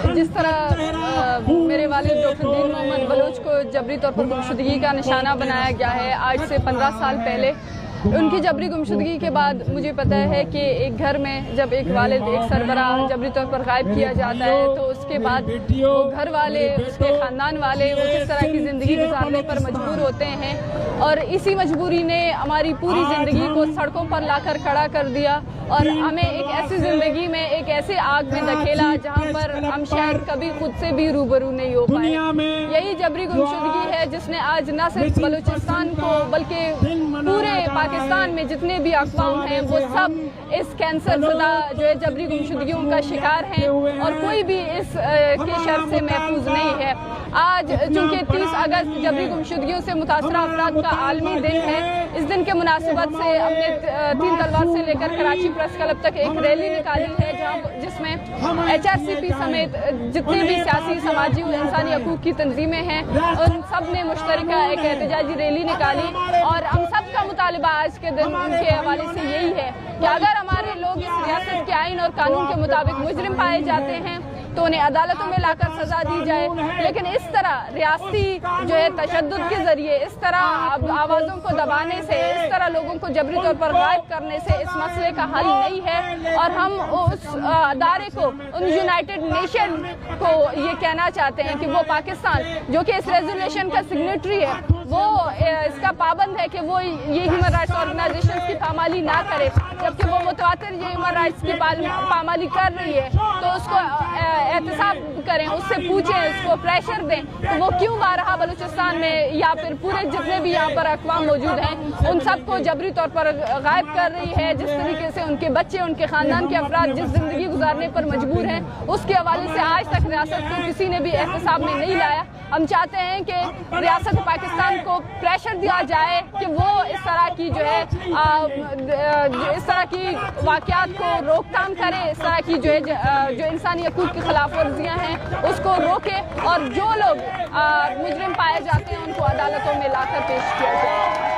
جس طرح میرے والد ڈاکٹر دین محمد بلوچ کو جبری طور پر گمشدگی کا نشانہ بنایا گیا ہے آج سے 15 سال پہلے، ان کی جبری گمشدگی کے بعد مجھے پتہ ہے کہ ایک گھر میں جب ایک والد ایک سربراہ جبری طور پر غائب کیا جاتا ہے تو اس کے بعد وہ گھر والے، اس کے خاندان والے وہ کس طرح کی زندگی گزارنے پر مجبور ہوتے ہیں، اور اسی مجبوری نے ہماری پوری زندگی کو سڑکوں پر لا کر کھڑا کر دیا اور ہمیں ایک ایسی زندگی میں ایک ایسے آگ میں دھکیلا جہاں پر ہم شاید کبھی خود سے بھی روبرو نہیں ہو پائے۔ یہی جبری گمشدگی ہے جس نے آج نہ صرف بلوچستان کو بلکہ پورے پاکستان میں جتنے بھی اقوام ہیں وہ سب اس کینسر زدہ جو ہے جبری گمشدگیوں کا شکار ہیں اور کوئی بھی اس کے شر سے محفوظ نہیں ہے۔ آج چونکہ 30 اگست جبری گمشدگیوں سے متاثرہ افراد کا عالمی دن ہے، اس دن کے مناسبت سے ہم نے 3 تلوار سے لے کر کراچی پریس کلب تک ایک ریلی نکالی ہے جس میں HRCP سمیت جتنے بھی سیاسی، سماجی اور انسانی حقوق کی تنظیمیں ہیں ان سب نے مشترکہ ایک احتجاجی ریلی نکالی، اور ہم سب کا مطالبہ آج کے دن کے حوالے سے یہی ہے کہ اگر ہمارے لوگ اس ریاست کے آئین اور قانون کے مطابق مجرم پائے جاتے ہیں تو انہیں عدالتوں میں لا کر سزا دی جائے، لیکن اس طرح ریاستی جو ہے تشدد کے ذریعے، اس طرح آوازوں کو دبانے سے، اس طرح لوگوں کو جبری طور پر غائب کرنے سے اس مسئلے کا حل نہیں ہے۔ اور ہم اس ادارے کو، ان یونائٹڈ نیشن کو یہ کہنا چاہتے ہیں کہ وہ پاکستان جو کہ اس ریزولوشن کا سگنیٹری ہے وہ اس کا پابند ہے کہ وہ یہ ہیومن رائٹس آرگنائزیشنز کی پامالی نہ کرے، جبکہ وہ متواتر یہ ہیومن رائٹس کی پامالی کر رہی ہے تو اس کو احتساب کریں، اس سے پوچھیں، اس کو پریشر دیں کہ وہ کیوں بارہا بلوچستان میں یا پھر پورے جتنے بھی یہاں پر اقوام موجود ہیں ان سب کو جبری طور پر غائب کر رہی ہے، جس طریقے سے ان کے بچے، ان کے خاندان کے افراد جس زندگی گزارنے پر مجبور ہیں اس کے حوالے سے آج تک ریاست کو کسی نے بھی احتساب میں نہیں لایا۔ ہم چاہتے ہیں کہ ریاست پاکستان کو پریشر دیا جائے کہ وہ اس طرح کی جو ہے اس طرح کی واقعات کو روک تھام کرے، اس طرح کی جو ہے جو انسانی حقوق کی خلاف ورزیاں ہیں اس کو روکے، اور جو لوگ مجرم پائے جاتے ہیں ان کو عدالتوں میں لا کر پیش کیا جائے۔